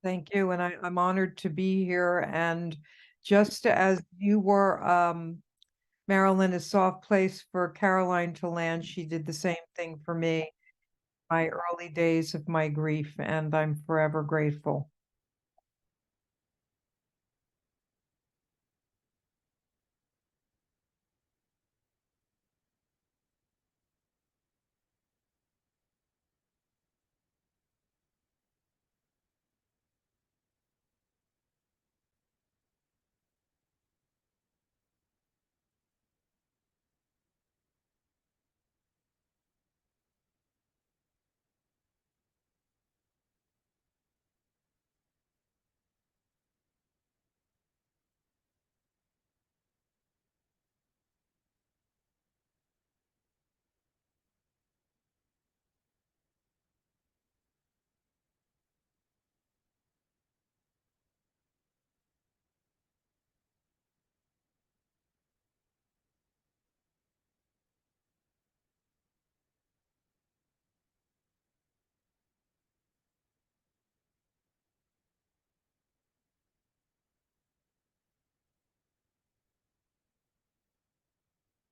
Thank you. And I'm honored to be here. And just as you were, Maryland, a soft place for Caroline to land, she did the same thing for me, my early days of my grief, and I'm forever grateful.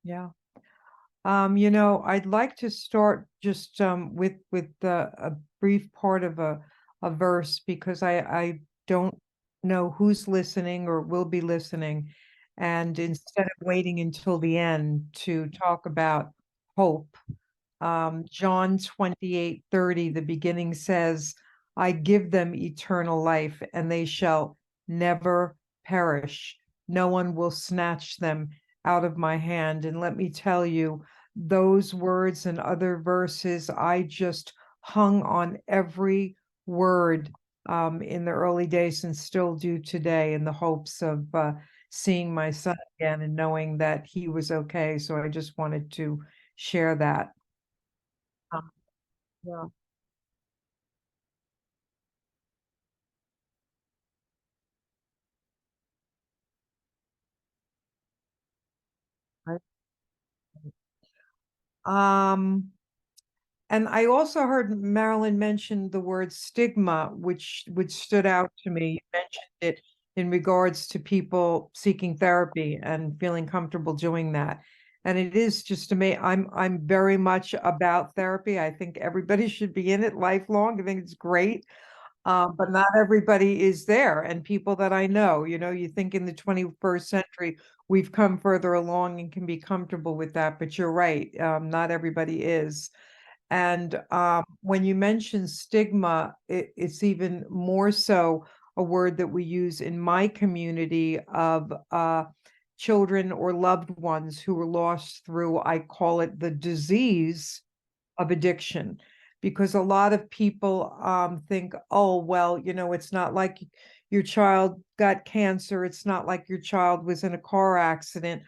Yeah. I'd like to start just with a brief part of a verse because I don't know who's listening or will be listening. And instead of waiting until the end to talk about hope, John 28:30, the beginning says, I give them eternal life, and they shall never perish. No one will snatch them out of my hand. And let me tell you, those words and other verses, I just hung on every word in the early days and still do today in the hopes of seeing my son again and knowing that he was okay. So I just wanted to share that. Um, yeah. I- Um, and I also heard Marilyn mention the word stigma, which stood out to me. You mentioned it in regards to people seeking therapy and feeling comfortable doing that. And it is just to me, I'm very much about therapy. I think everybody should be in it lifelong. I think it's great. But not everybody is there. And people that I know, you think in the 21st century, we've come further along and can be comfortable with that. But you're right, not everybody is. And when you mention stigma, it's even more so a word that we use in my community of children or loved ones who were lost through, I call it the disease of addiction, because a lot of people think, oh, well, it's not like your child got cancer. It's not like your child was in a car accident.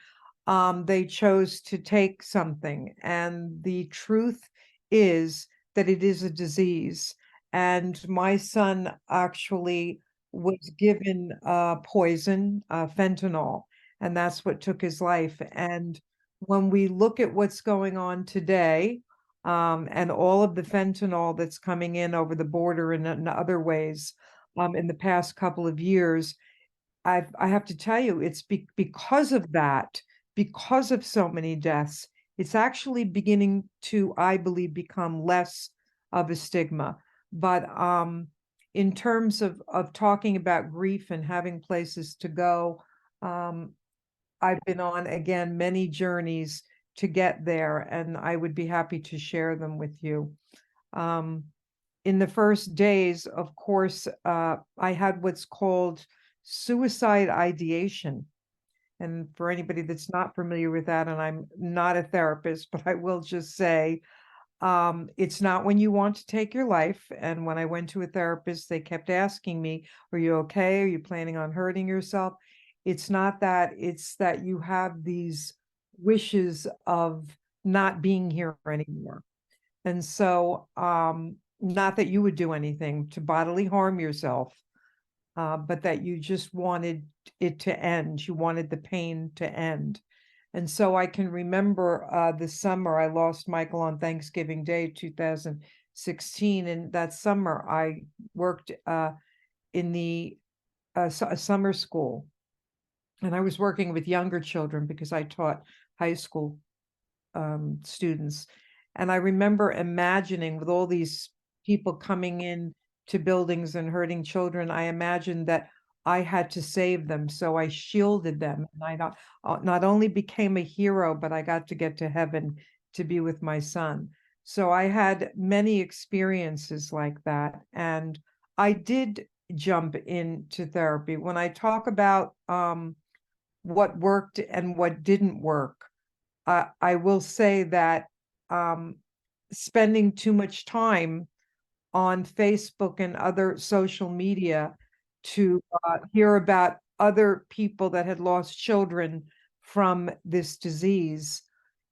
They chose to take something. And the truth is that it is a disease. And my son actually was given poison, fentanyl, and that's what took his life. And when we look at what's going on today, and all of the fentanyl that's coming in over the border and in other ways in the past couple of years, I have to tell you, it's because of that, because of so many deaths, it's actually beginning to, I believe, become less of a stigma. But in terms of talking about grief and having places to go, um, I've been on again many journeys to get there, and I would be happy to share them with you. Um, in the first days, of course, I had what's called suicide ideation. And for anybody that's not familiar with that, and I'm not a therapist, but I will just say it's not when you want to take your life. And when I went to a therapist, they kept asking me, are you okay? Are you planning on hurting yourself? It's not that, it's that you have these wishes of not being here anymore. And so, not that you would do anything to bodily harm yourself, but that you just wanted it to end. You wanted the pain to end. And so I can remember this summer, I lost Michael on Thanksgiving Day, 2016. And that summer, I worked in the a summer school, and I was working with younger children because I taught high school students. And I remember imagining with all these people coming in to buildings and hurting children, I imagined that I had to save them. So I shielded them. And I not only became a hero, but I got to get to heaven to be with my son. So I had many experiences like that. And I did jump into therapy. When I talk about what worked and what didn't work, I will say that um, spending too much time on Facebook and other social media to hear about other people that had lost children from this disease,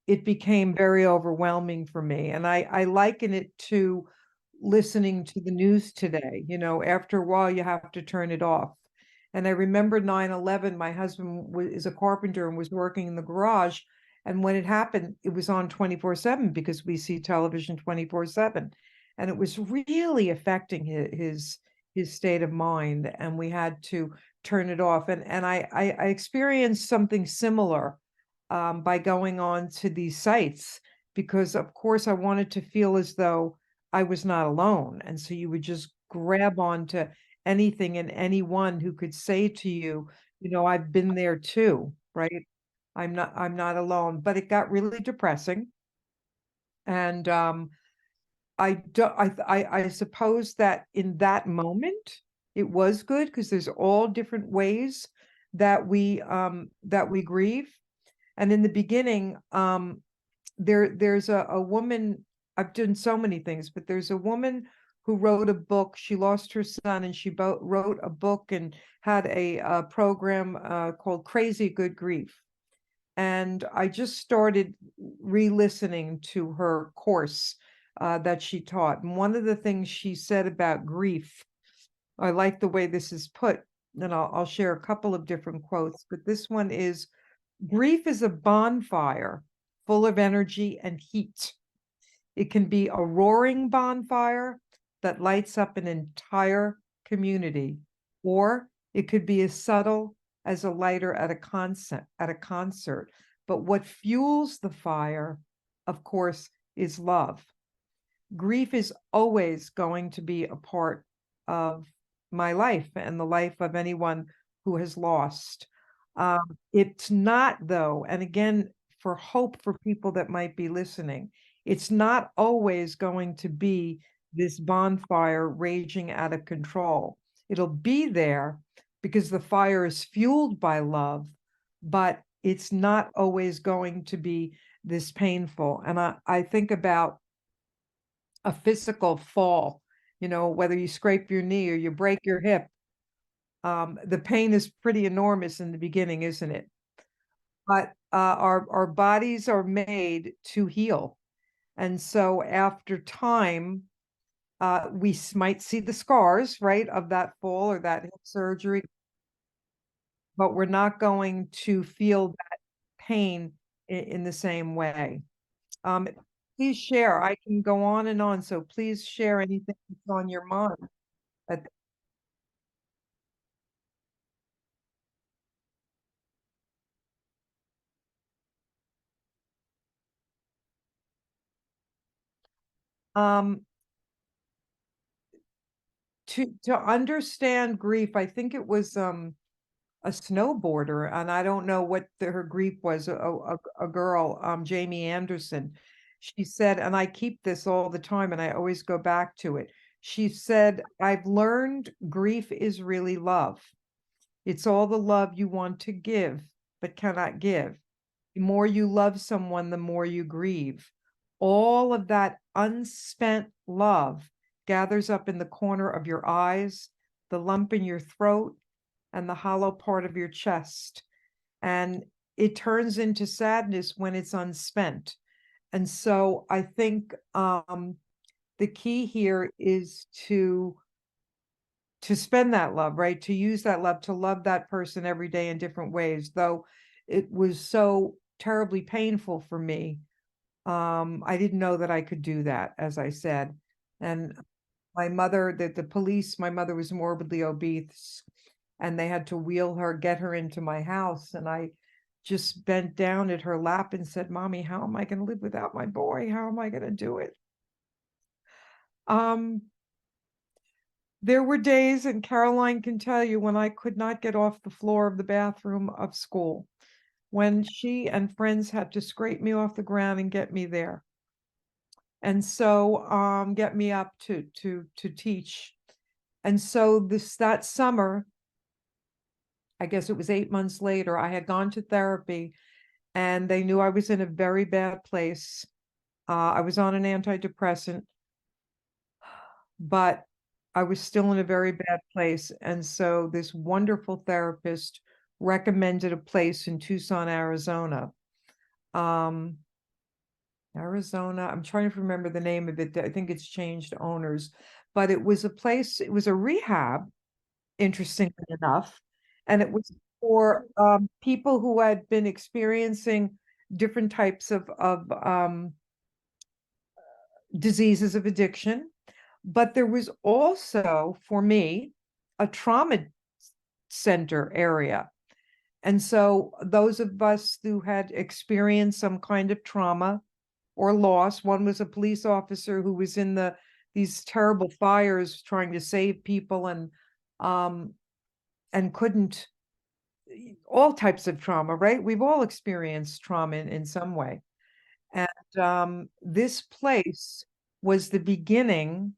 it became very overwhelming for me. And I liken it to listening to the news today. You know, after a while, you have to turn it off. And I remember 9/11, my husband is a carpenter and was working in the garage. And when it happened, it was on 24/7 because we see television 24/7. And it was really affecting his state of mind. And we had to turn it off. And I experienced something similar by going on to these sites because, of course, I wanted to feel as though I was not alone. And so you would just grab onto anything and anyone who could say to you, you know, I've been there too, right? I'm not alone. But it got really depressing. And I do I suppose that in that moment it was good because there's all different ways that we grieve. And in the beginning, there's a woman, I've done so many things, but there's a woman who wrote a book. She lost her son and she wrote a book and had a program called Crazy Good Grief. And I just started re-listening to her course that she taught. And one of the things she said about grief, I like the way this is put, and I'll share a couple of different quotes, but this one is, grief is a bonfire full of energy and heat. It can be a roaring bonfire that lights up an entire community, or it could be as subtle as a lighter at a concert. But what fuels the fire, of course, is love. Grief is always going to be a part of my life and the life of anyone who has lost. It's not, though, and again, for hope for people that might be listening, it's not always going to be this bonfire raging out of control. It'll be there because the fire is fueled by love, but it's not always going to be this painful. And I think about a physical fall, you know, whether you scrape your knee or you break your hip, the pain is pretty enormous in the beginning, isn't it? But our bodies are made to heal. And so after time, we might see the scars, right, of that fall or that hip surgery, but we're not going to feel that pain in the same way. Um, please share. I can go on and on, so please share anything that's on your mind. At Um, to understand grief, I think it was a snowboarder, and I don't know what her grief was. A girl, Jamie Anderson. She said, and I keep this all the time, and I always go back to it. She said, "I've learned grief is really love. It's all the love you want to give but cannot give. The more you love someone, the more you grieve. All of that unspent love gathers up in the corner of your eyes, the lump in your throat, and the hollow part of your chest. And it turns into sadness when it's unspent. And so I think the key here is to spend that love, right? To use that love, to love that person every day in different ways, though it was so terribly painful for me. I didn't know that I could do that, as I said. And my mother, the police, my mother was morbidly obese, and they had to wheel her, get her into my house. And I just bent down at her lap and said, Mommy, how am I going to live without my boy? How am I going to do it? Um, there were days, and Caroline can tell you, when I could not get off the floor of the bathroom of school, when she and friends had to scrape me off the ground and get me there. And so get me up to teach. And so that summer, I guess it was 8 months later, I had gone to therapy, and they knew I was in a very bad place. I was on an antidepressant, but I was still in a very bad place. And so this wonderful therapist recommended a place in Tucson, Arizona. Um, Arizona, I'm trying to remember the name of it. I think it's changed owners, but it was a place, it was a rehab, interestingly enough. And it was for people who had been experiencing different types of diseases of addiction. But there was also, for me, a trauma center area. And so those of us who had experienced some kind of trauma or loss, one was a police officer who was in these terrible fires trying to save people, um and couldn't, all types of trauma, right? We've all experienced trauma in some way. And this place was the beginning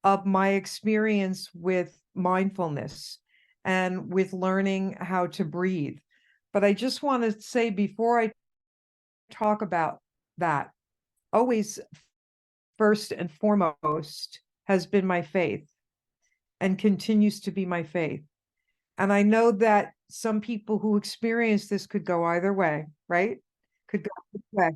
of my experience with mindfulness and with learning how to breathe. But I just want to say, before I talk about that, always first and foremost has been my faith, and continues to be my faith. And I know that some people who experience this could go either way, right? Could go either way.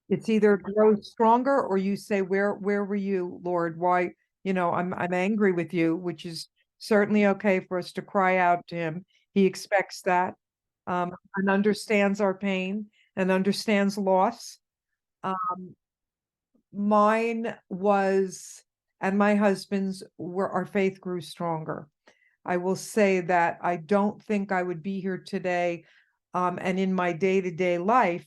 It's either grow stronger, or you say, where were you, Lord? Why, I'm angry with you, which is certainly okay for us to cry out to him. He expects that, and understands our pain and understands loss. Um, Mine was, and my husband's, where our faith grew stronger. I will say that I don't think I would be here today, and in my day-to-day life,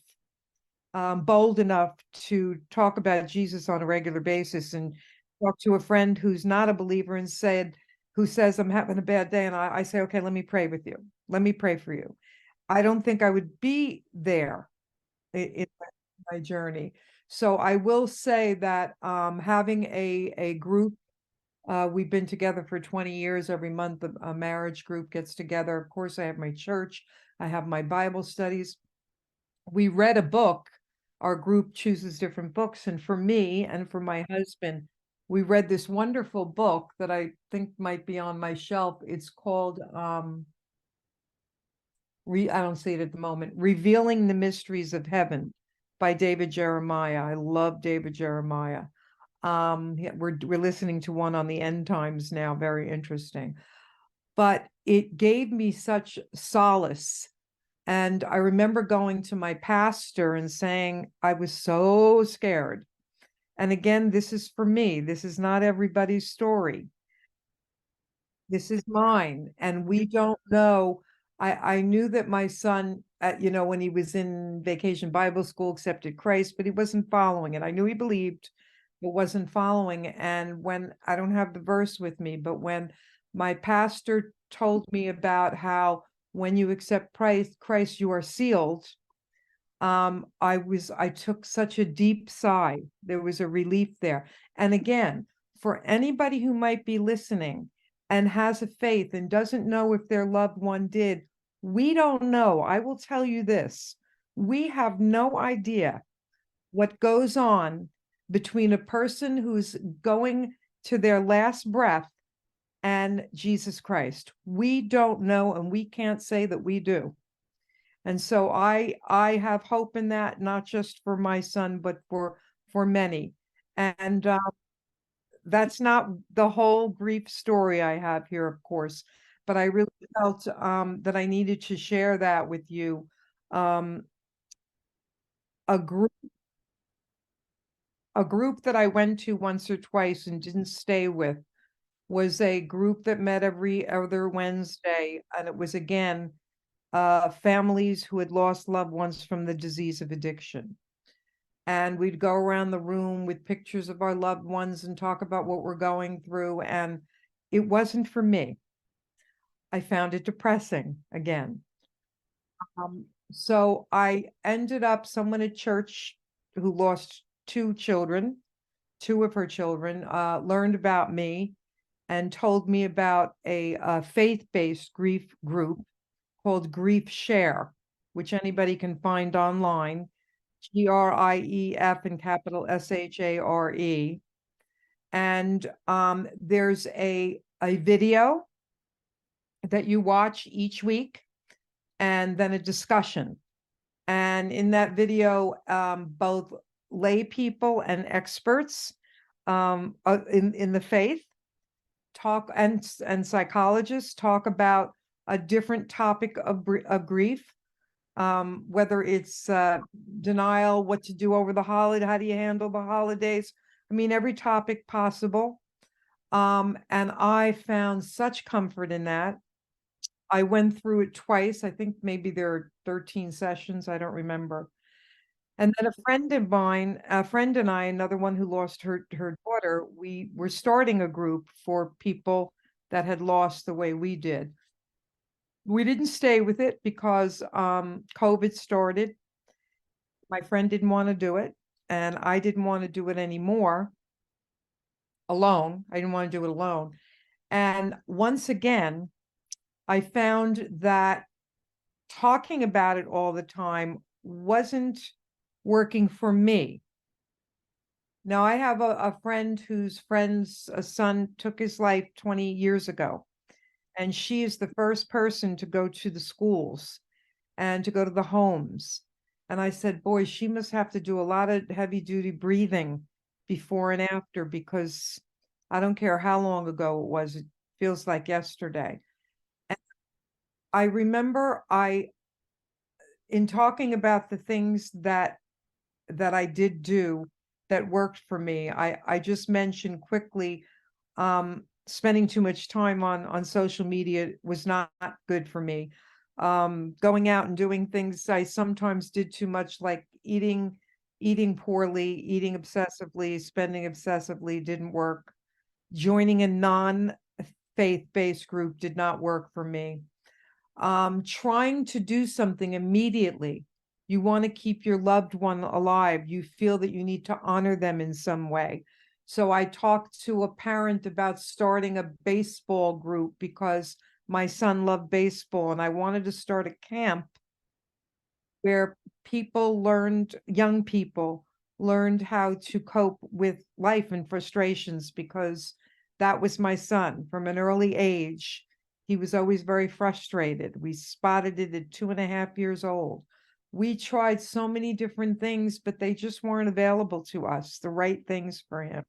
bold enough to talk about Jesus on a regular basis, and talk to a friend who's not a believer and who says, I'm having a bad day. And I say, okay, let me pray with you. Let me pray for you. I don't think I would be there in my journey. So I will say that having a group, we've been together for 20 years. Every month, a marriage group gets together. Of course, I have my church. I have my Bible studies. We read a book. Our group chooses different books. And for me and for my husband, we read this wonderful book that I think might be on my shelf. It's called, I don't see it at the moment, Revealing the Mysteries of Heaven by David Jeremiah. I love David Jeremiah. We're listening to one on the end times now, very interesting. But it gave me such solace. And I remember going to my pastor and saying, I was so scared. And again, this is for me. This is not everybody's story. This is mine. And we don't know. I knew that my son, when he was in Vacation Bible School, accepted Christ, but he wasn't following it. I knew he believed, but wasn't following. And when, I don't have the verse with me, but when my pastor told me about how when you accept Christ, you are sealed, I took such a deep sigh. There was a relief there. And again, for anybody who might be listening and has a faith and doesn't know if their loved one did, we don't know. I will tell you this. We have no idea what goes on between a person who's going to their last breath and Jesus Christ. We don't know, and we can't say that we do. And so I have hope in that, not just for my son, but for many. And that's not the whole grief story I have here, of course, but I really felt that I needed to share that with you. Um, a group, A group that I went to once or twice and didn't stay with was a group that met every other Wednesday, and it was again families who had lost loved ones from the disease of addiction. And we'd go around the room with pictures of our loved ones and talk about what we're going through. And it wasn't for me. I found it depressing again. So I ended up, someone at church who lost two of her children, learned about me and told me about a faith-based grief group called Grief Share, which anybody can find online. GRIEF in capital SHARE. And there's a video that you watch each week, and then a discussion. And in that video, both lay people and experts in the faith talk, and psychologists talk about a different topic of grief, whether it's denial, what to do over the holiday, how do you handle the holidays? I mean, every topic possible. And I found such comfort in that. I went through it twice. I think maybe there are 13 sessions. I don't remember. And then a friend and I, another one who lost her daughter, we were starting a group for people that had lost the way we did. We didn't stay with it because COVID started. My friend didn't want to do it, and I didn't want to do it anymore alone. I didn't want to do it alone. And once again, I found that talking about it all the time wasn't working for me. Now, I have a friend whose friend's son took his life 20 years ago, and she is the first person to go to the schools and to go to the homes. And I said, boy, she must have to do a lot of heavy duty breathing before and after, because I don't care how long ago it was, it feels like yesterday. And I remember in talking about the things that I did do that worked for me, I just mentioned quickly, spending too much time on social media was not good for me. Going out and doing things I sometimes did too much, like eating poorly, eating obsessively, spending obsessively, didn't work. Joining a non-faith-based group did not work for me. Trying to do something immediately. You want to keep your loved one alive. You feel that you need to honor them in some way. So I talked to a parent about starting a baseball group because my son loved baseball, and I wanted to start a camp where young people learned how to cope with life and frustrations, because that was my son from an early age. He was always very frustrated. We spotted it at 2.5 years old. We tried so many different things, but they just weren't available to us, the right things for him.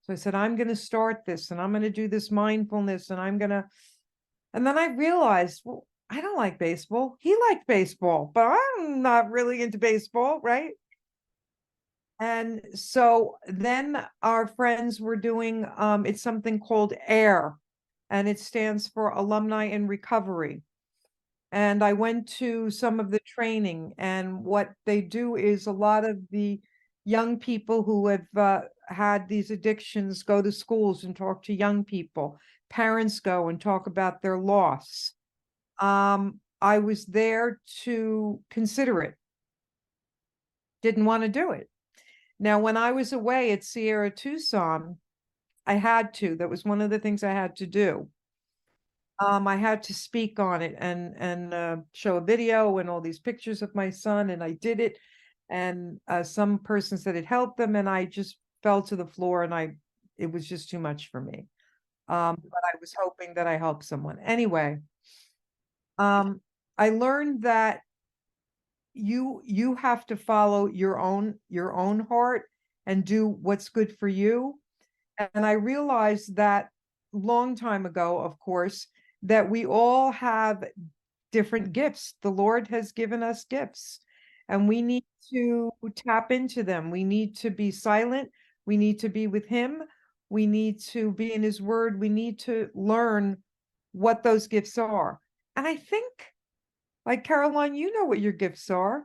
So I said, I'm going to start this, and I'm going to do this mindfulness, and then I realized, well, I don't like baseball. He liked baseball, but I'm not really into baseball, right? And so then our friends were doing, it's something called AIR, and it stands for Alumni in Recovery. And I went to some of the training, and what they do is a lot of the young people who have had these addictions go to schools and talk to young people. Parents go and talk about their loss. I was there to consider it. Didn't want to do it. Now, when I was away at Sierra Tucson, I had to. That was one of the things I had to do. I had to speak on it and show a video and all these pictures of my son, and I did it. And some person said it helped them, and I just fell to the floor, and it was just too much for me. But I was hoping that I helped someone. Anyway, I learned that you have to follow your own heart and do what's good for you. And I realized that long time ago, of course, that we all have different gifts. The Lord has given us gifts, and we need to tap into them. We need to be silent. We need to be with him. We need to be in his word. We need to learn what those gifts are. And I think, like Caroline, you know what your gifts are,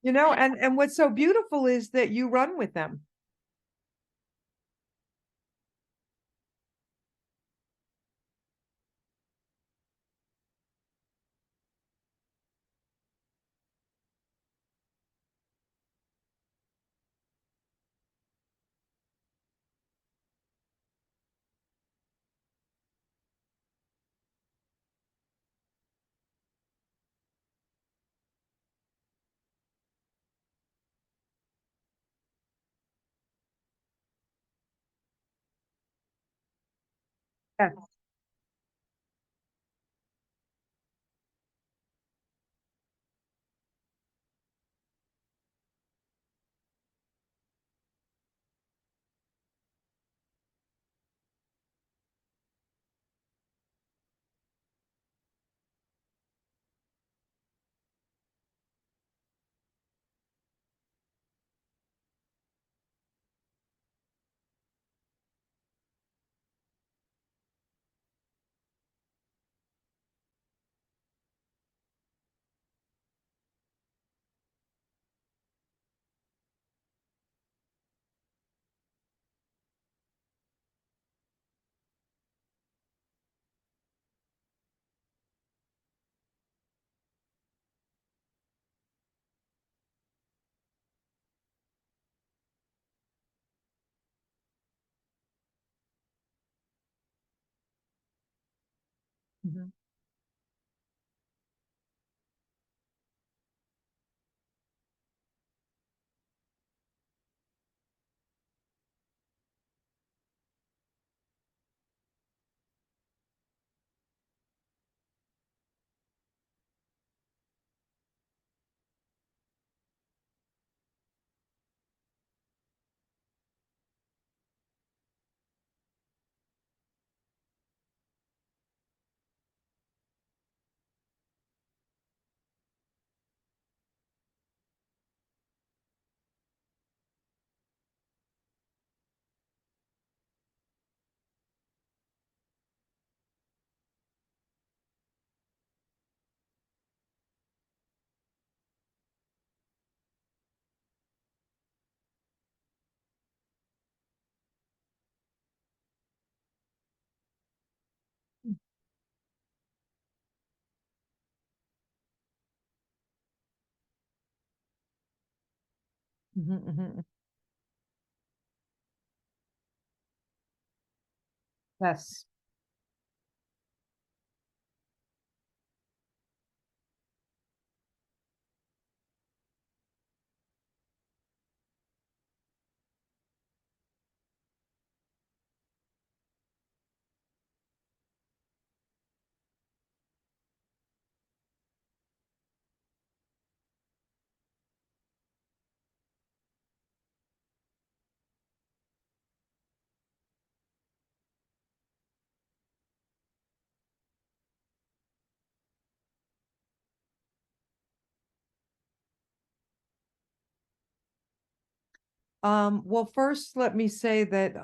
and what's so beautiful is that you run with them. Yes. Mhm, mhm, mhm. Yes. Well, first, let me say that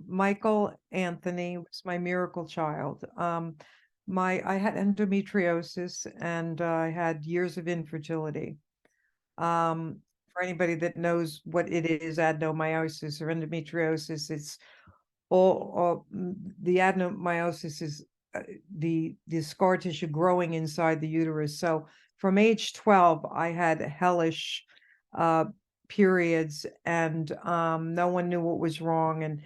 Michael Anthony was my miracle child. I had endometriosis and I had years of infertility. For anybody that knows what it is, adenomyosis or endometriosis, it's the adenomyosis is the scar tissue growing inside the uterus. So from age 12, I had hellish uh, periods, and no one knew what was wrong. And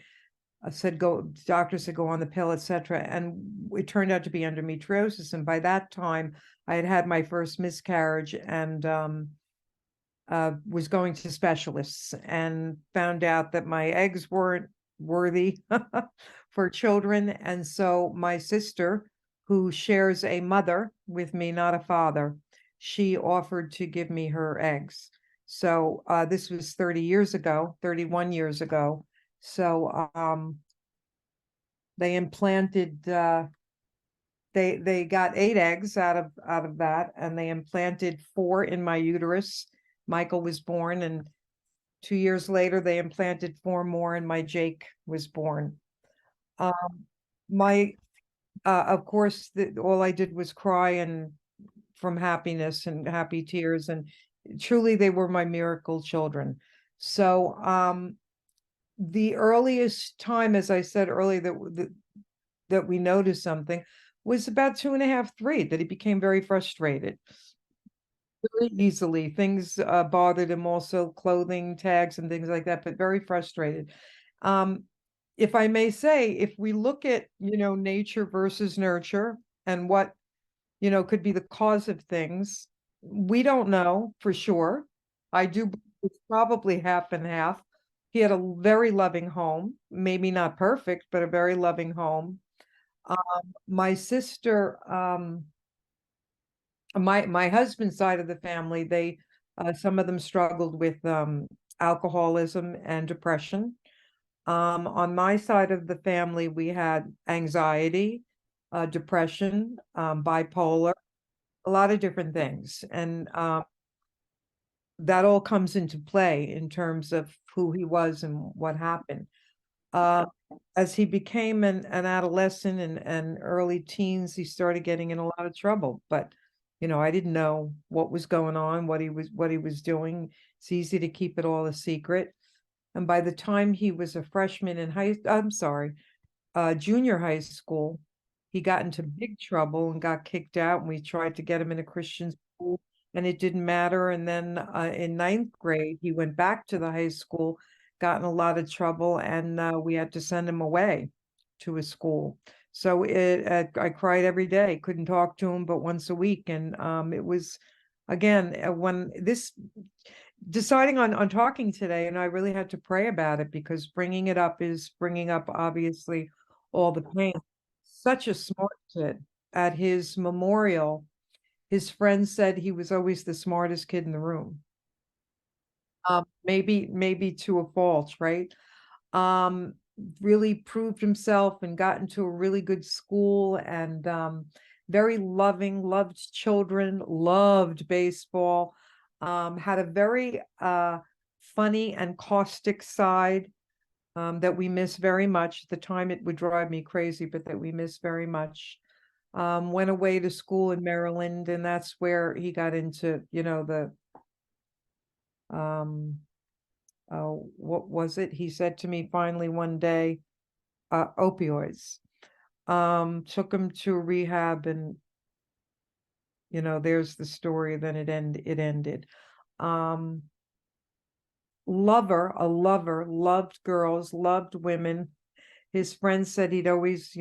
said go, doctor said go on the pill, etc. And it turned out to be endometriosis. And by that time, I had had my first miscarriage and was going to specialists and found out that my eggs weren't worthy for children. And so my sister, who shares a mother with me, not a father, she offered to give me her eggs. So this was 30 years ago, 31 years ago. So they implanted they got 8 eggs out of that, and they implanted 4 in my uterus. Michael was born, and 2 years later, they implanted 4 more, and my Jake was born. Um, my, of course, all I did was cry and from happiness and happy tears, and truly they were my miracle children. So, the earliest time, as I said earlier, that we noticed something was about 2.5, 3, that he became very frustrated very easily. Things bothered him, also clothing tags and things like that, but very frustrated. Um, if I may say, if we look at, nature versus nurture and what, could be the cause of things, we don't know for sure. I do believe it's probably half and half. He had a very loving home, maybe not perfect, but a very loving home. My sister, my husband's side of the family, they some of them struggled with alcoholism and depression. On my side of the family, we had anxiety, depression, bipolar, a lot of different things, and that all comes into play in terms of who he was and what happened. Uh, as he became an adolescent and early teens, he started getting in a lot of trouble. But, I didn't know what was going on, what he was doing. It's easy to keep it all a secret. And by the time he was a freshman in I'm sorry, junior high school, he got into big trouble and got kicked out. And we tried to get him in a Christian school, and it didn't matter. And then in ninth grade, he went back to the high school, got in a lot of trouble, and we had to send him away to a school. So I cried every day. Couldn't talk to him but once a week, and it was again when this deciding on talking today, and I really had to pray about it because bringing it up is bringing up obviously all the pain. Such a smart kid. At his memorial, his friends said he was always the smartest kid in the room. Maybe to a fault, right? Um, really proved himself and got into a really good school, and very loving, loved children, loved baseball, had a very funny and caustic side that we miss very much. At the time, it would drive me crazy, but that we miss very much. Went away to school in Maryland, and that's where he got into, the um, what was it? He said to me finally one day, opioids. Took him to rehab, and there's the story. Then it ended. Um, a lover, loved girls, loved women. His friends said he'd always,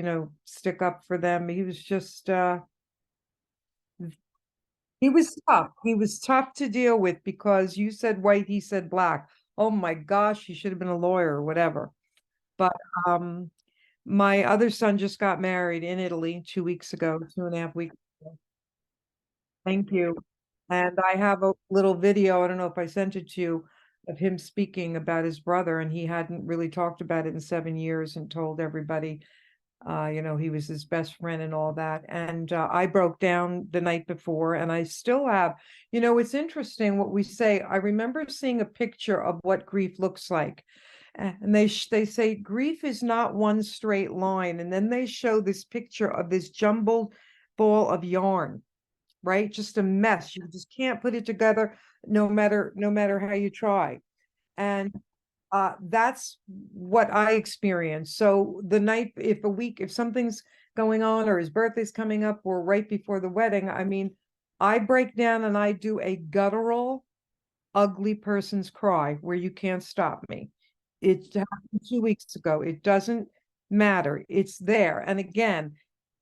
stick up for them. He was just he was tough. He was tough to deal with because you said white, he said black. Oh my gosh, he should have been a lawyer or whatever. But um my other son just got married in Italy 2 weeks ago, 2.5 weeks ago. Thank you. And I have a little video, I don't know if I sent it to you, of him speaking about his brother, and he hadn't really talked about it in 7 years and told everybody, he was his best friend and all that. And I broke down the night before, and I still have. It's interesting what we say. I remember seeing a picture of what grief looks like. And they say grief is not one straight line. And then they show this picture of this jumbled ball of yarn, right? Just a mess. You just can't put it together no matter how you try. And that's what I experienced. So the night, if something's going on or his birthday's coming up or right before the wedding, I mean, I break down and I do a guttural, ugly person's cry where you can't stop me. It happened 2 weeks ago. It doesn't matter. It's there. And again,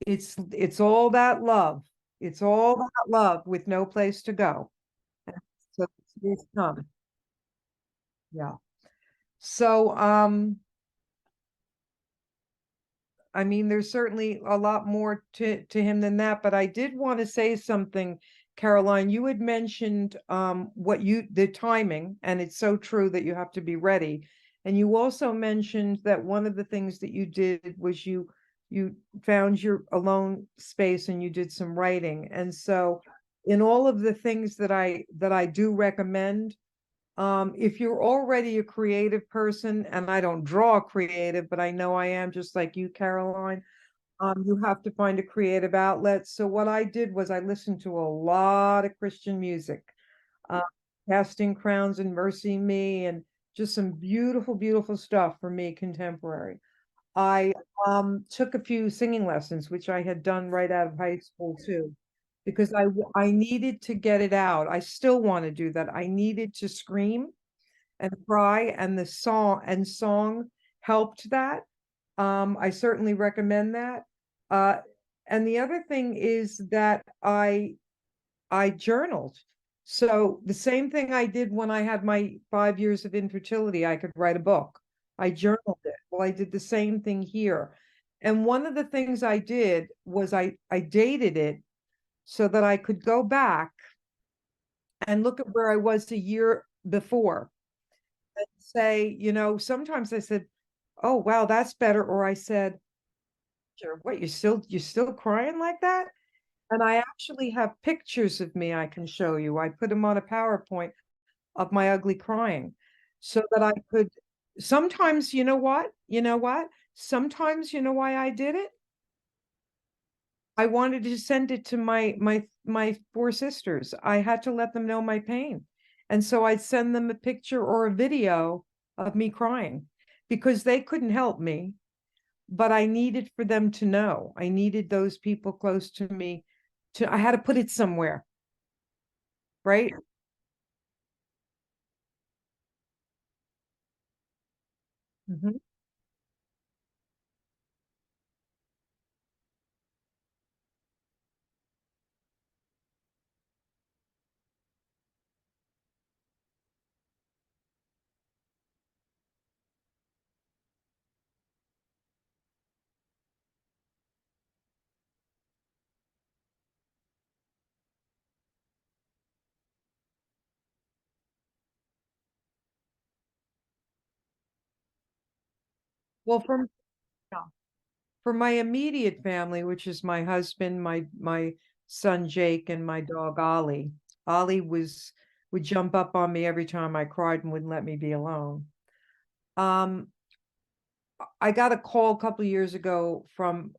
it's all that love. It's all that love with no place to go. So it's come. Yeah. So I mean, there's certainly a lot more to him than that, but I did want to say something, Caroline. You had mentioned the timing, and it's so true that you have to be ready. And you also mentioned that one of the things that you did was you found your alone space and you did some writing. And so in all of the things that I do recommend, If you're already a creative person, and I don't draw creative, but I know I am just like you, Caroline, you have to find a creative outlet. So what I did was I listened to a lot of Christian music, uh, Casting Crowns and Mercy Me, and just some beautiful, beautiful stuff for me, contemporary. I took a few singing lessons, which I had done right out of high school too, because I needed to get it out. I still want to do that. I needed to scream and cry, and the song helped that. I certainly recommend that. Uh, and the other thing is that I journaled. So the same thing I did when I had my 5 years of infertility, I could write a book. I journaled it. Well, I did the same thing here. And one of the things I did was I dated it so that I could go back and look at where I was a year before and say, sometimes I said, "Oh, wow, that's better." Or I said, "Sure, what, you're still crying like that?" And I actually have pictures of me I can show you. I put them on a PowerPoint of my ugly crying so that I could sometimes, you know what? You know what? Sometimes, you know why I did it? I wanted to send it to my four sisters. I had to let them know my pain. And so I'd send them a picture or a video of me crying because they couldn't help me, but I needed for them to know. I needed those people close to me I had to put it somewhere, right? Mhm. Well, yeah, for my immediate family, which is my husband, my son Jake, and my dog Ollie. Ollie would jump up on me every time I cried and wouldn't let me be alone. Um, I got a call a couple of years ago from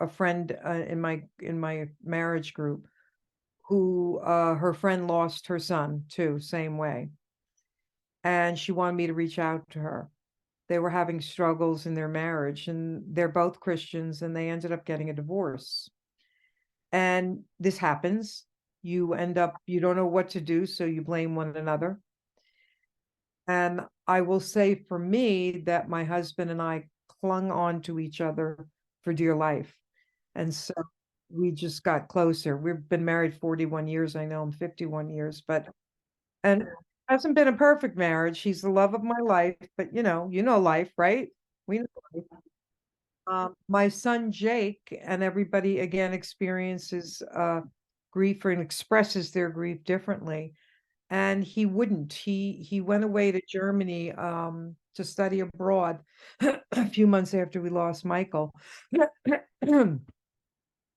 a friend in my marriage group who her friend lost her son too, same way, and she wanted me to reach out to her. They were having struggles in their marriage, and they're both Christians, and they ended up getting a divorce. And this happens. You don't know what to do, so you blame one another. And I will say for me that my husband and I clung on to each other for dear life. And so we just got closer. We've been married 41 years. I know I'm 51 years, and it hasn't been a perfect marriage. He's the love of my life, but you know life, right? We know life. My son Jake, and everybody again experiences grief and expresses their grief differently. And he wouldn't. He went away to Germany to study abroad a few months after we lost Michael. And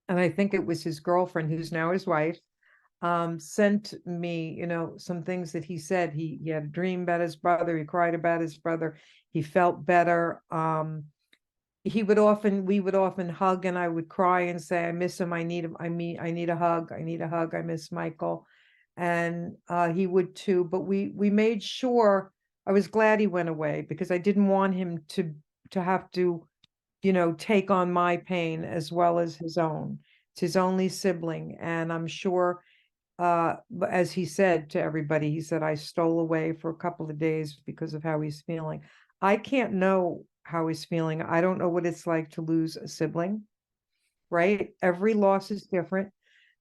I think it was his girlfriend, who's now his wife, sent me, some things that he said. He had a dream about his brother. He cried about his brother. He felt better. We would often hug, and I would cry and say, I miss him. I need a hug. I need a hug. I miss Michael. And he would too. But we made sure. I was glad he went away because I didn't want him to have to, take on my pain as well as his own. It's his only sibling. And I'm sure, as he said to everybody, he said, I stole away for a couple of days because of how he's feeling. I can't know how he's feeling. I don't know what it's like to lose a sibling, right? Every loss is different.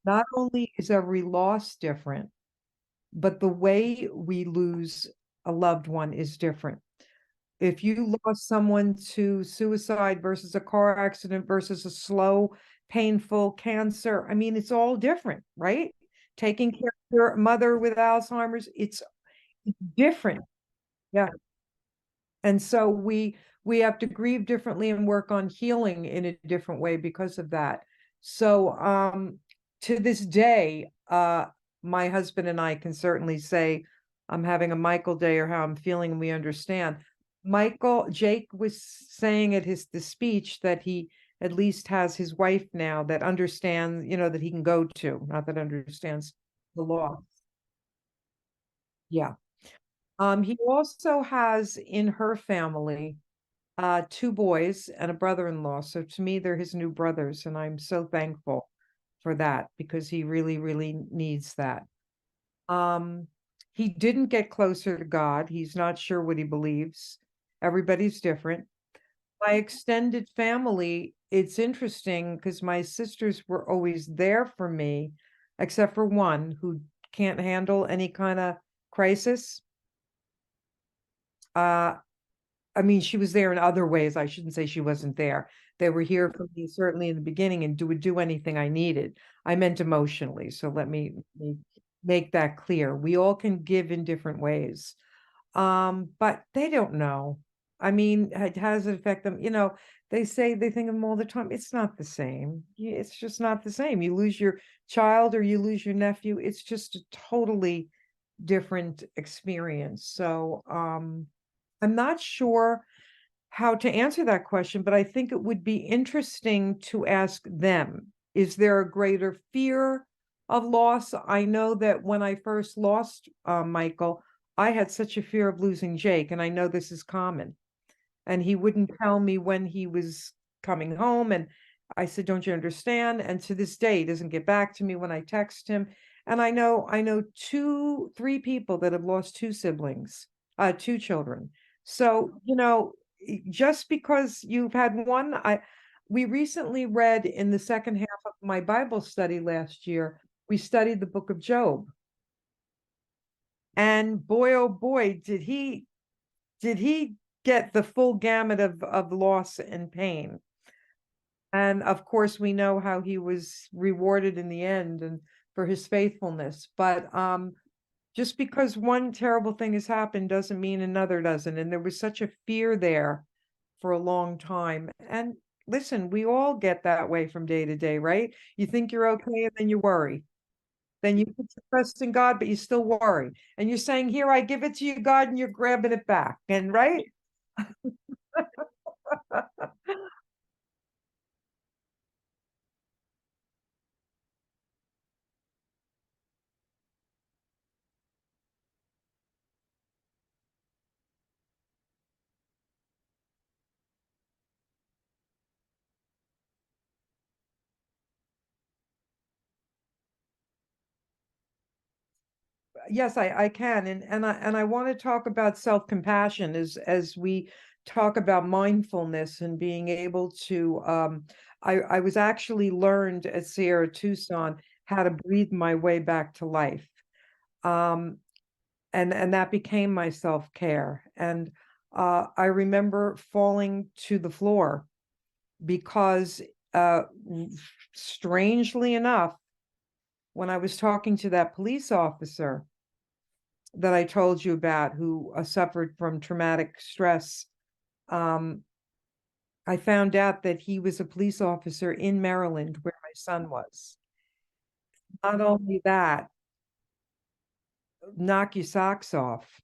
Not only is every loss different, but the way we lose a loved one is different. If you lost someone to suicide versus a car accident versus a slow, painful cancer, I mean, it's all different, right? Taking care of your mother with Alzheimer's, it's different. Yeah. And so we have to grieve differently and work on healing in a different way because of that. So to this day, my husband and I can certainly say I'm having a Michael day or how I'm feeling, and we understand. Jake was saying at the speech that he at least has his wife now that understands, that he can go to, not that understands the law. Yeah. He also has in her family two boys and a brother-in-law. So to me, they're his new brothers, and I'm so thankful for that because he really, really needs that. Um, he didn't get closer to God. He's not sure what he believes. Everybody's different. My extended family, it's interesting because my sisters were always there for me, except for one who can't handle any kind of crisis. Uh, I mean, she was there in other ways. I shouldn't say she wasn't there. They were here for me certainly in the beginning and would do anything I needed. I meant emotionally. So let me make that clear. We all can give in different ways. But they don't know. I mean, how does it affect them? They say they think of them all the time. It's not the same. It's just not the same. You lose your child or you lose your nephew. It's just a totally different experience. So, I'm not sure how to answer that question, but I think it would be interesting to ask them. Is there a greater fear of loss? I know that when I first lost Michael, I had such a fear of losing Jake, and I know this is common. And he wouldn't tell me when he was coming home. And I said, "Don't you understand?" And to this day, he doesn't get back to me when I text him. And I know three people that have lost two siblings, two children. So, just because you've had one, we recently read in the second half of my Bible study last year, we studied the book of Job. And boy, oh boy, did he get the full gamut of loss and pain. And of course, we know how he was rewarded in the end and for his faithfulness. But just because one terrible thing has happened doesn't mean another doesn't. And there was such a fear there for a long time. And listen, we all get that way from day to day, right? You think you're okay, and then you worry. Then you put your trust in God, but you still worry. And you're saying, "Here, I give it to you, God," and you're grabbing it back. And right? Yes, I can. And I want to talk about self-compassion as we talk about mindfulness and being able to I was actually learned at Sierra Tucson how to breathe my way back to life. Um, and that became my self-care. And I remember falling to the floor because strangely enough, when I was talking to that police officer that I told you about who suffered from traumatic stress, um, I found out that he was a police officer in Maryland where my son was. Not only that, knock your socks off.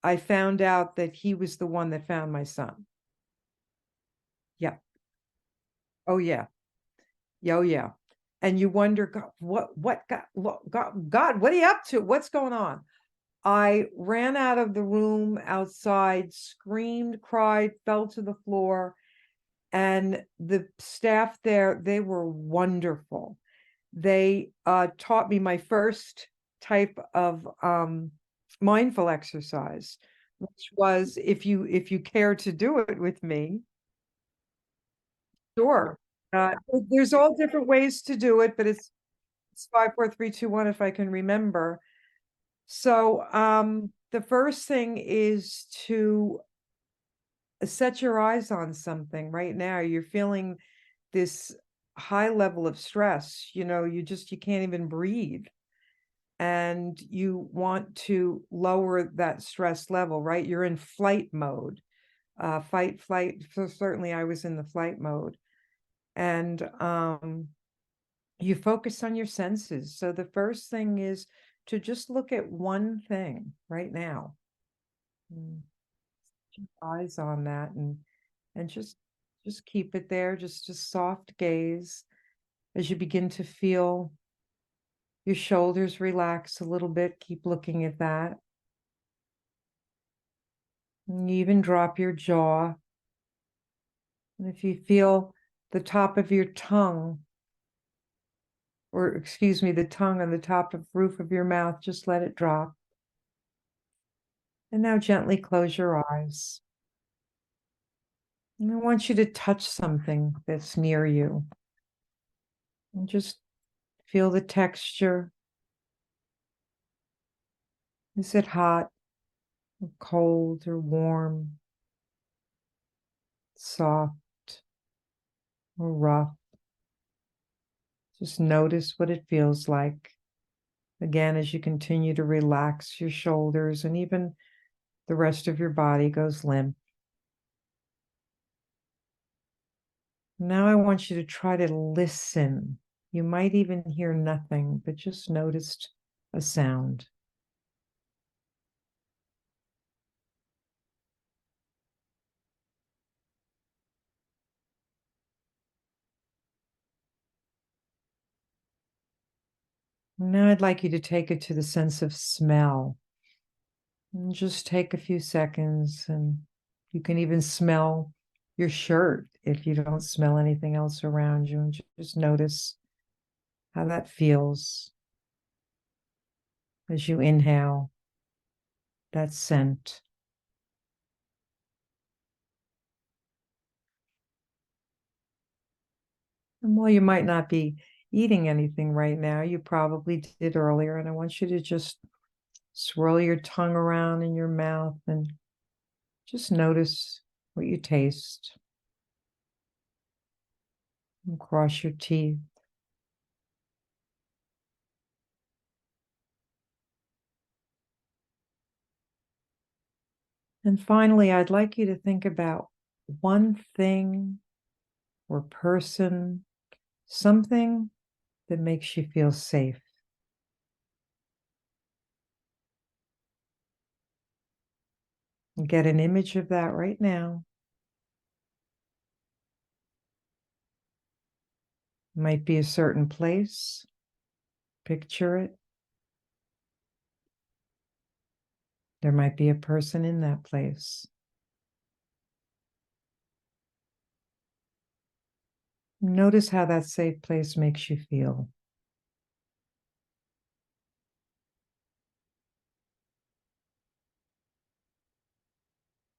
I found out that he was the one that found my son. Yeah. Oh yeah. Yeah, oh yeah. And you wonder, God, God, what are you up to? What's going on? I ran out of the room outside, screamed, cried, fell to the floor. And the staff there, they were wonderful. They taught me my first type of mindful exercise, which was if you care to do it with me, sure. There's all different ways to do it, but it's 5, 4, 3, 2, 1 if I can remember. So the first thing is to set your eyes on something right now. You're feeling this high level of stress, you can't even breathe. And you want to lower that stress level, right? You're in flight mode, fight, flight. So certainly I was in the flight mode. And you focus on your senses. So the first thing is to just look at one thing right now. Mm, keep eyes on that and just keep it there, just soft gaze as you begin to feel your shoulders relax a little bit. Keep looking at that. And even drop your jaw. And if you feel the top of your tongue, or excuse me, the tongue on the top of roof of your mouth, just let it drop. And now gently close your eyes. And I want you to touch something that's near you. And just feel the texture. Is it hot, or cold, or warm, soft, or rough? Just notice what it feels like. Again, as you continue to relax your shoulders and even the rest of your body goes limp. Now I want you to try to listen. You might even hear nothing, but just noticed a sound. Now I'd like you to take it to the sense of smell. And just take a few seconds, and you can even smell your shirt if you don't smell anything else around you, and just notice how that feels as you inhale that scent. And while you might not be eating anything right now, you probably did earlier, and I want you to just swirl your tongue around in your mouth and just notice what you taste. And cross your teeth. And finally, I'd like you to think about one thing or person, something that makes you feel safe. And get an image of that right now. It might be a certain place. Picture it. There might be a person in that place. Notice how that safe place makes you feel.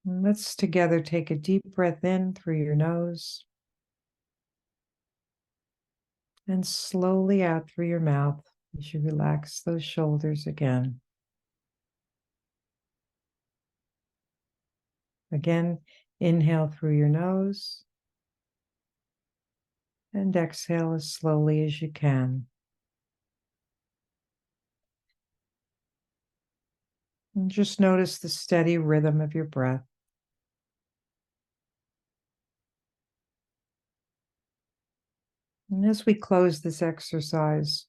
And let's together take a deep breath in through your nose and slowly out through your mouth as you relax those shoulders again. Again, inhale through your nose and exhale as slowly as you can. And just notice the steady rhythm of your breath. And as we close this exercise,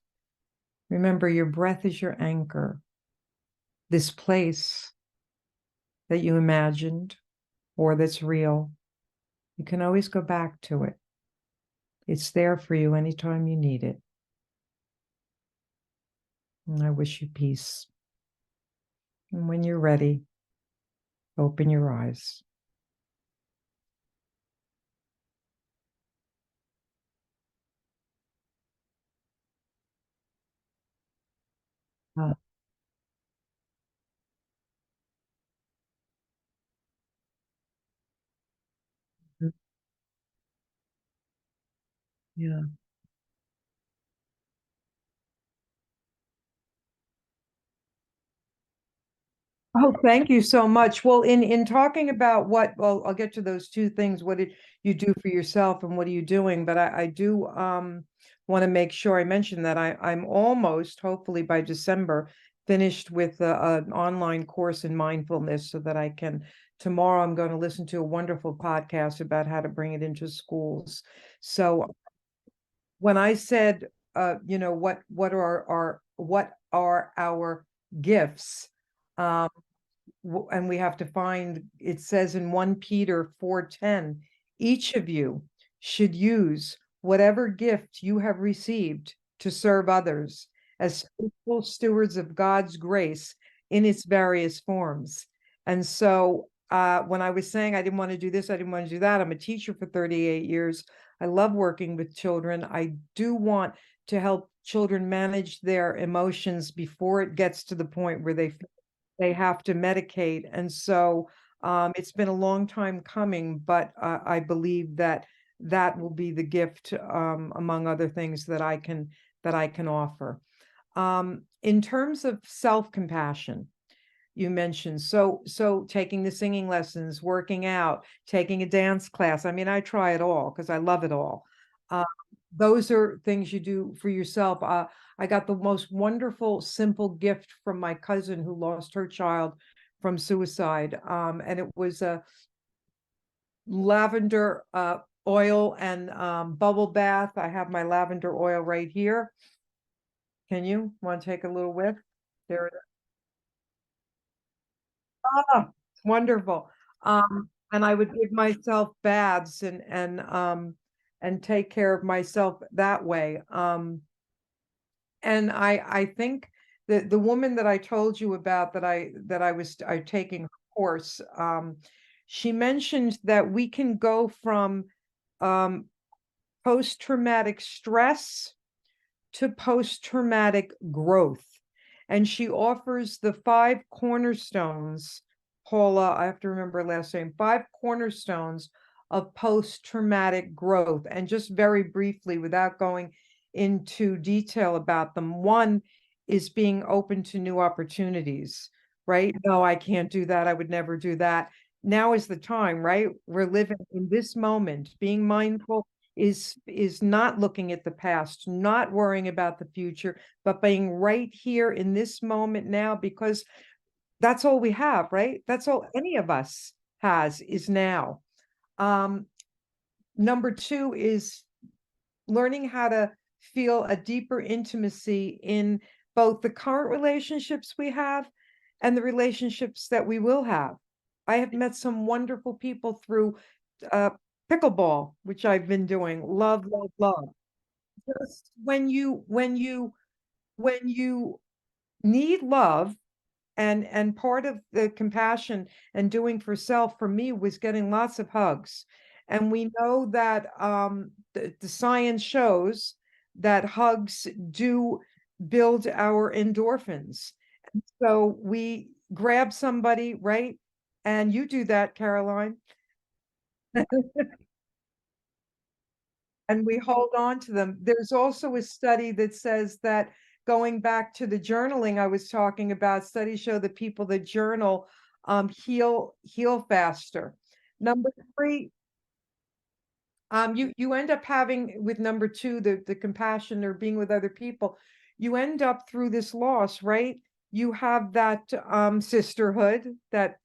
remember your breath is your anchor. This place that you imagined or that's real, you can always go back to it. It's there for you anytime you need it. And I wish you peace. And when you're ready, open your eyes. Uh, yeah. Oh, thank you so much. Well, in talking about well, I'll get to those two things. What did you do for yourself and what are you doing? But I do want to make sure I mention that I'm almost, hopefully by December, finished with an online course in mindfulness so that I can, tomorrow I'm going to listen to a wonderful podcast about how to bring it into schools. So when I said, what are our gifts. Um, and we have to find, it says in 1 Peter 4:10, each of you should use whatever gift you have received to serve others as faithful stewards of God's grace in its various forms. And so when I was saying I didn't want to do this, I didn't want to do that, I'm a teacher for 38 years. I love working with children. I do want to help children manage their emotions before it gets to the point where they have to medicate. And so it's been a long time coming, but I believe that that will be the gift, among other things that I can offer. In terms of self-compassion, you mentioned, so taking the singing lessons, working out, taking a dance class. I mean, I try it all because I love it all. Uh, those are things you do for yourself. I got the most wonderful, simple gift from my cousin who lost her child from suicide. And it was a lavender oil and bubble bath. I have my lavender oil right here. Can you want to take a little whiff? There it is. Ah, wonderful. And I would give myself baths and take care of myself that way. And I think that the woman that I told you about that I taking her course, she mentioned that we can go from um post-traumatic stress to post-traumatic growth. And she offers the 5 cornerstones, Paula, I have to remember her last name, 5 cornerstones of post-traumatic growth. And just very briefly, without going into detail about them, one is being open to new opportunities, right? No, I can't do that. I would never do that. Now is the time, right? We're living in this moment, being mindful is not looking at the past, not worrying about the future, but being right here in this moment now, because that's all we have, right? That's all any of us has is now. Um, Number two is learning how to feel a deeper intimacy in both the current relationships we have and the relationships that we will have. I have met some wonderful people through uh, pickleball, which I've been doing. Love, love, love. Just when you need love, and part of the compassion and doing for self for me was getting lots of hugs. And we know that the science shows that hugs do build our endorphins. So we grab somebody, right? And you do that, Caroline. And we hold on to them. There's also a study that says that, going back to the journaling I was talking about, studies show that people that journal heal faster. Number three, you end up having, with number two, the compassion or being with other people, you end up through this loss, right? You have that sisterhood, that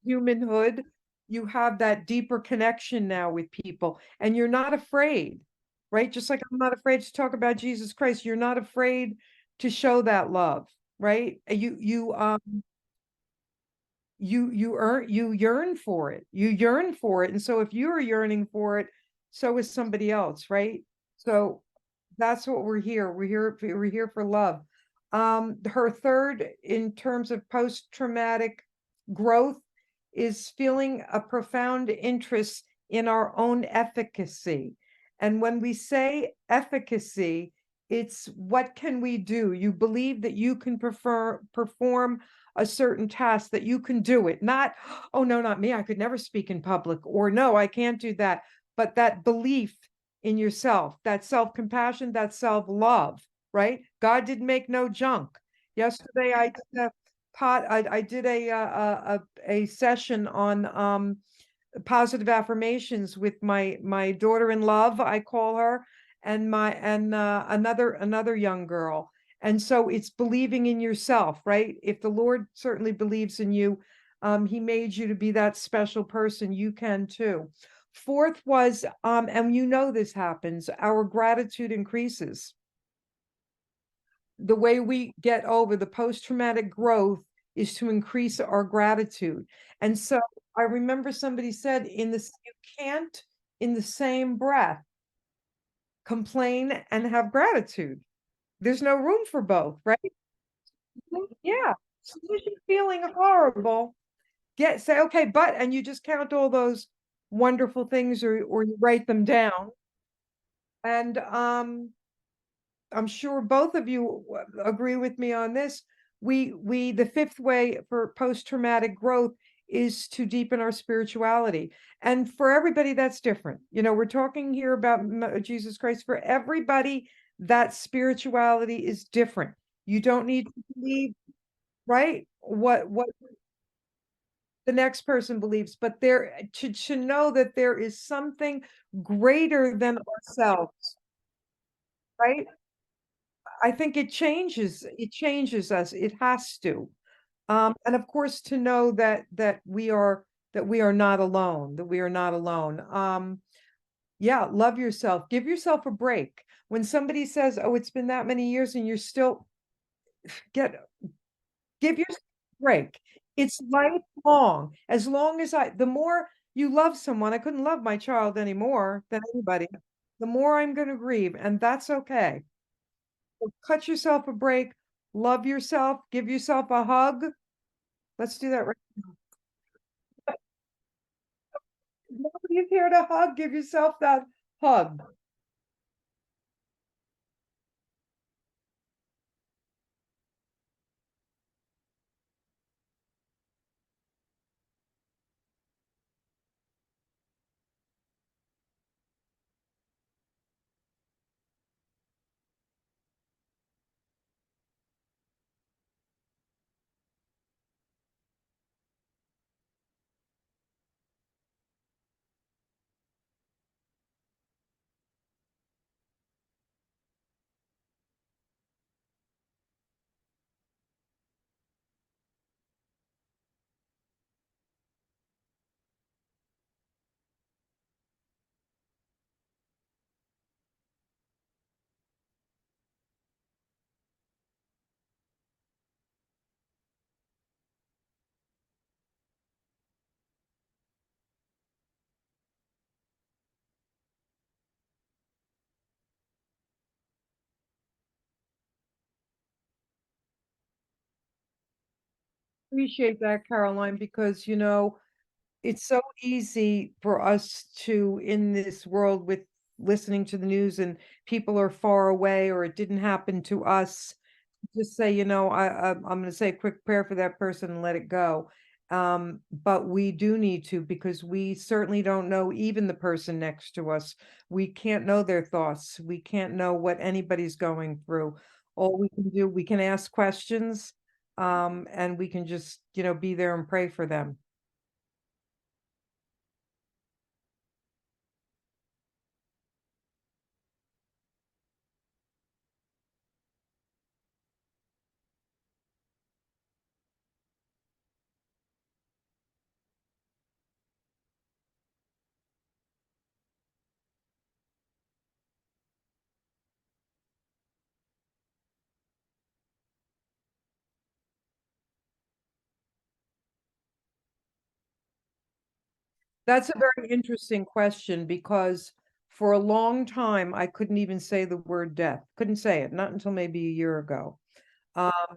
humanhood. You have that deeper connection now with people, and you're not afraid, right? Just like I'm not afraid to talk about Jesus Christ, you're not afraid to show that love, right? You yearn for it. You yearn for it. And so if you're yearning for it, so is somebody else, right? So that's what we're here. We're here for love. Her third, in terms of post-traumatic growth, is feeling a profound interest in our own efficacy. And when we say efficacy, it's what can we do? You believe that you can perform a certain task, that you can do it, not, oh no, not me, I could never speak in public, or no, I can't do that. But that belief in yourself, that self-compassion, that self-love, right? God did make no junk. Yesterday I did I did a session on positive affirmations with my daughter in love, I call her, and my and another young girl. And so it's believing in yourself, right? If the Lord certainly believes in you, he made you to be that special person, you can too. Fourth was, and you know this happens, our gratitude increases. the way we get over the post-traumatic growth is to increase our gratitude. And so I remember somebody said you can't in the same breath complain and have gratitude. There's no room for both, right? Yeah. So if you're feeling horrible, say, okay, but, and you just count all those wonderful things, or you write them down. And I'm sure both of you agree with me on this. The fifth way for post-traumatic growth is to deepen our spirituality. And for everybody, that's different. We're talking here about Jesus Christ. For everybody, that spirituality is different. You don't need to believe, right? What the next person believes, but to know that there is something greater than ourselves, right? I think it changes us. It has to. And of course to know that we are not alone, that we are not alone. Yeah, love yourself. Give yourself a break. When somebody says, "Oh, it's been that many years," and you're still get give yourself a break. It's lifelong. As long as the more you love someone, I couldn't love my child any more than anybody, the more I'm going to grieve, and that's okay. So cut yourself a break, love yourself, give yourself a hug. Let's do that right. Nobody's here to hug. Give yourself that hug. Appreciate that, Caroline, because it's so easy for us to, in this world with listening to the news and people are far away or it didn't happen to us, just say, I'm going to say a quick prayer for that person and let it go. But we do need to, because we certainly don't know even the person next to us. We can't know their thoughts. We can't know what anybody's going through. All we can do, we can ask questions, and we can just, be there and pray for them. That's a very interesting question, because for a long time I couldn't even say the word death. Couldn't say it, not until maybe a year ago.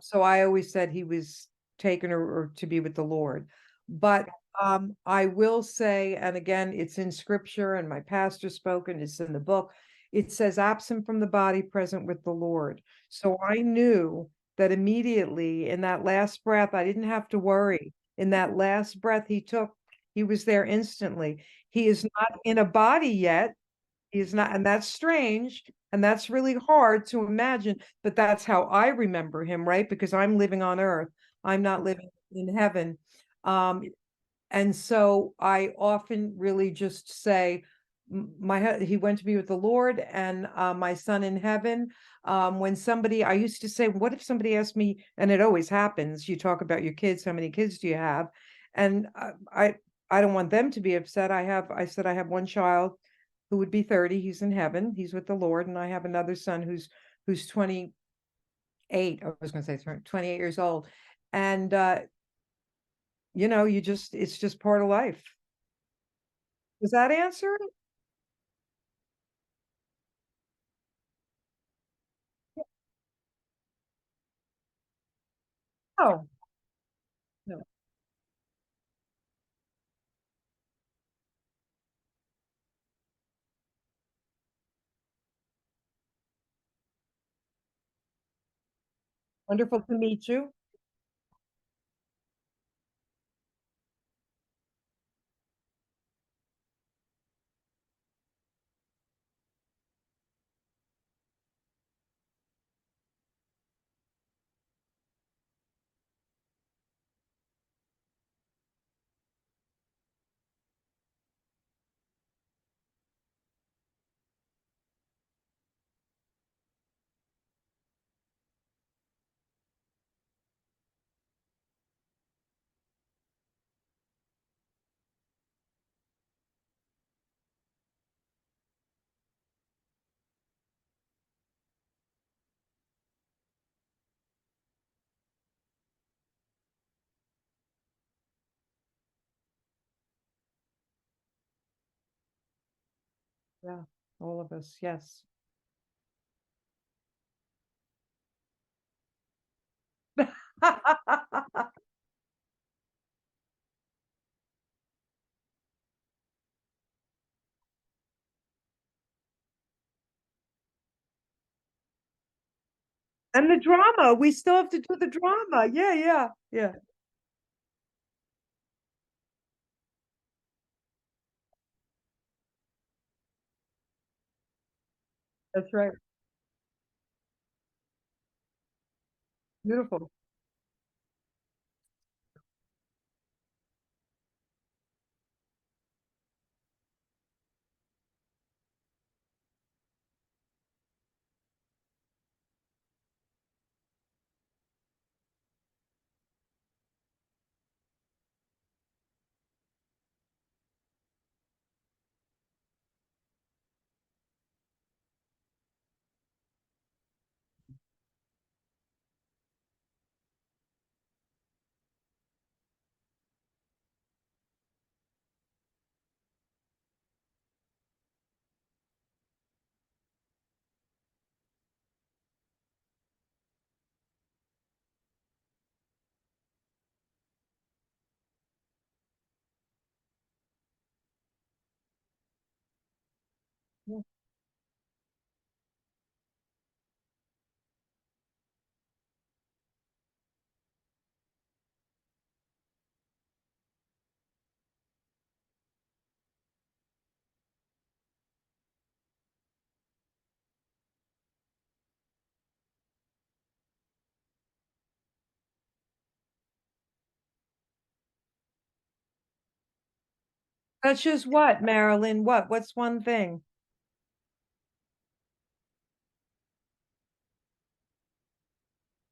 So I always said he was taken, or to be with the Lord. But I will say, and again, it's in scripture and my pastor spoke, and it's in the book. It says, absent from the body, present with the Lord. So I knew that immediately in that last breath, I didn't have to worry. In that last breath he took, he was there instantly. He is not in a body yet. He's not, and that's strange, and that's really hard to imagine, but that's how I remember him, right? Because I'm living on earth. I'm not living in heaven. Um, and so I often really just say, he went to be with the Lord, and my son in heaven. When somebody, I used to say, what if somebody asked me, and it always happens, you talk about your kids, how many kids do you have? And I don't want them to be upset. I said, I have one child who would be 30. He's in heaven. He's with the Lord. And I have another son who's 20, I was going to say 28 years old. And, it's just part of life. Does that answer it? Oh, no. Wonderful to meet you. Yeah, all of us. Yes. And the drama, we still have to do the drama. Yeah, yeah, yeah. That's right. Beautiful. Yeah. That's just what, Marilyn? What? What's one thing?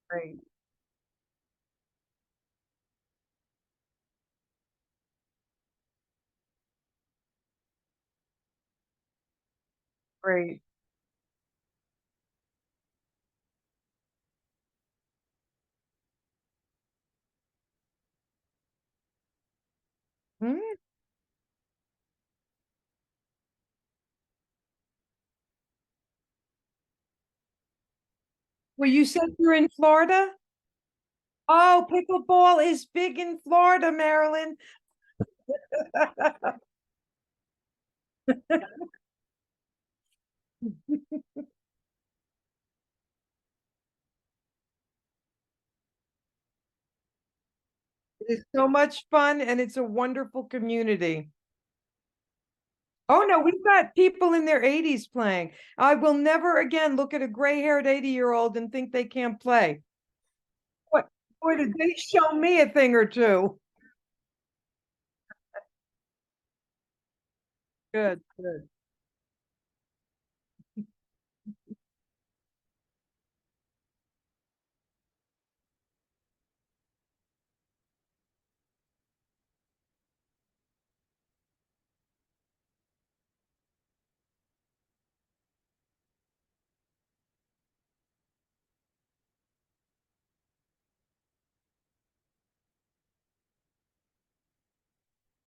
Great, great. Hmm? Well, you said you're in Florida? Oh, pickleball is big in Florida, Marilyn. It's so much fun and it's a wonderful community. Oh no, we've got people in their 80s playing. I will never again look at a gray-haired 80-year-old and think they can't play. What, boy, did they show me a thing or two. Good, good.